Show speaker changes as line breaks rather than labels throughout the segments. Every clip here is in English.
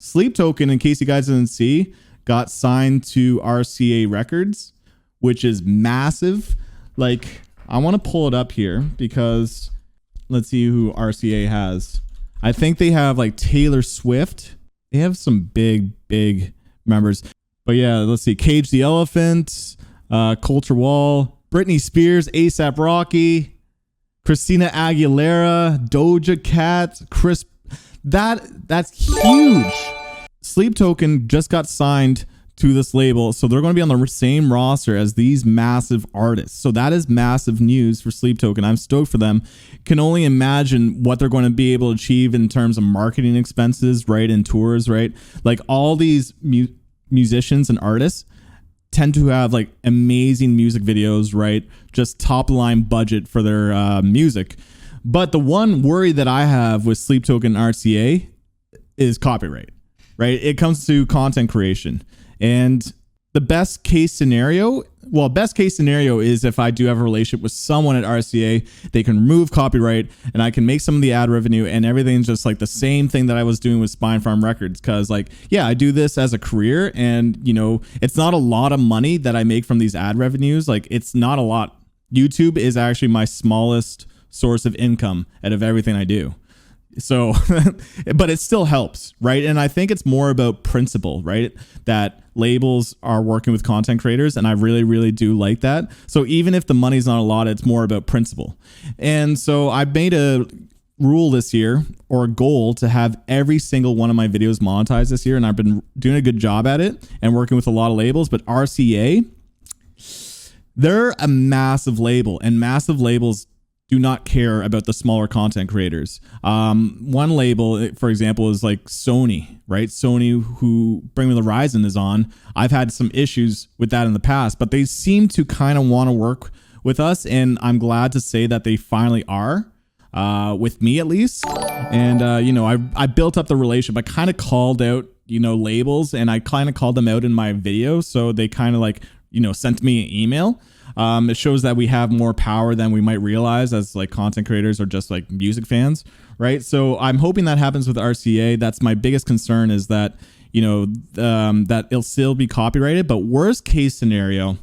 Sleep Token, in case you guys didn't see, got signed to RCA Records, which is massive. Like, I want to pull it up here because let's see who RCA has. I think they have like Taylor Swift. They have some big members. But yeah, let's see. Cage the Elephant, Culture Wall, Britney Spears, A$AP Rocky, Christina Aguilera, Doja Cat, Chris. That's huge. Sleep Token just got signed to this label, so they're going to be on the same roster as these massive artists. So that is massive news for Sleep Token. I'm stoked for them. Can only imagine what they're going to be able to achieve in terms of marketing expenses, right, and tours, right? Like all these musicians and artists tend to have like amazing music videos, right? Just top line budget for their music. But the one worry that I have with Sleep Token RCA is copyright, right? It comes to content creation. And the best case scenario is if I do have a relationship with someone at RCA, they can remove copyright and I can make some of the ad revenue and everything's just like the same thing that I was doing with Spine Farm Records. Cause like, yeah, I do this as a career and you know, it's not a lot of money that I make from these ad revenues. Like it's not a lot. YouTube is actually my smallest source of income out of everything I do. So, but it still helps, right? And I think it's more about principle, right? That labels are working with content creators, and I really do like that. So even if the money's not a lot, it's more about principle. And so I made a rule this year, or a goal, to have every single one of my videos monetized this year, and I've been doing a good job at it and working with a lot of labels. But RCA, they're a massive label, and massive labels do not care about the smaller content creators. One label, for example, is like Sony, right? Sony, who Bring Me the Horizon is on. I've had some issues with that in the past, but they seem to kind of want to work with us, and I'm glad to say that they finally are, with me at least. And you know, I built up the relationship. I kind of called out, you know, labels, and I kind of called them out in my video, so they kind of like, you know, sent me an email. It shows that we have more power than we might realize as like content creators or just like music fans, right? So I'm hoping that happens with RCA. That's my biggest concern, is that, you know, that it'll still be copyrighted, but worst case scenario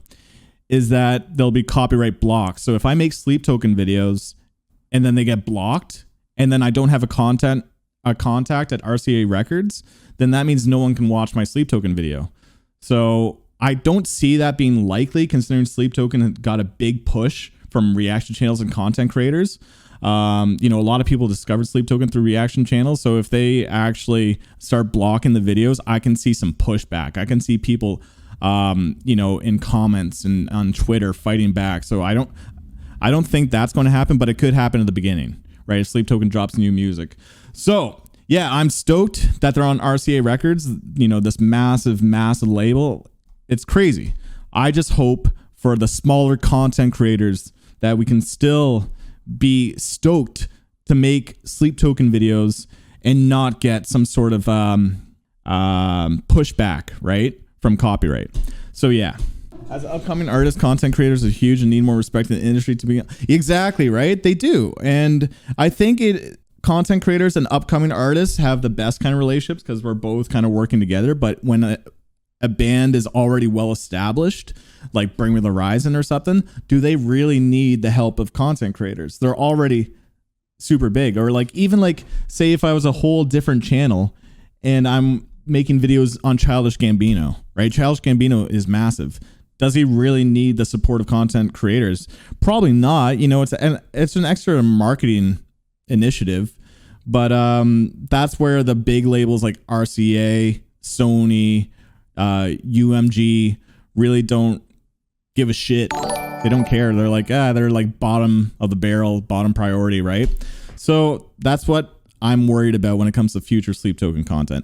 is that there'll be copyright blocks. So if I make Sleep Token videos and then they get blocked and then I don't have a contact at RCA Records, then that means no one can watch my Sleep Token video. So I don't see that being likely, considering Sleep Token got a big push from reaction channels and content creators. You know, a lot of people discovered Sleep Token through reaction channels. So if they actually start blocking the videos, I can see some pushback. I can see people, you know, in comments and on Twitter fighting back. So I don't think that's going to happen, but it could happen at the beginning, right? If Sleep Token drops new music. So yeah, I'm stoked that they're on RCA Records, you know, this massive label. It's crazy. I just hope for the smaller content creators that we can still be stoked to make Sleep Token videos and not get some sort of pushback, right, from copyright. So yeah, as upcoming artists, content creators are huge and need more respect in the industry to be exactly right. They do, and I think content creators and upcoming artists have the best kind of relationships because we're both kind of working together. But when a band is already well established, like Bring Me the Horizon or something, do they really need the help of content creators? They're already super big. Or like, even like, say if I was a whole different channel and I'm making videos on Childish Gambino, right? Childish Gambino is massive. Does he really need the support of content creators? Probably not. You know, it's an extra marketing initiative, but that's where the big labels like RCA, Sony, UMG really don't give a shit. They don't care. They're like, they're like bottom of the barrel, bottom priority, right? So that's what I'm worried about when it comes to future Sleep Token content.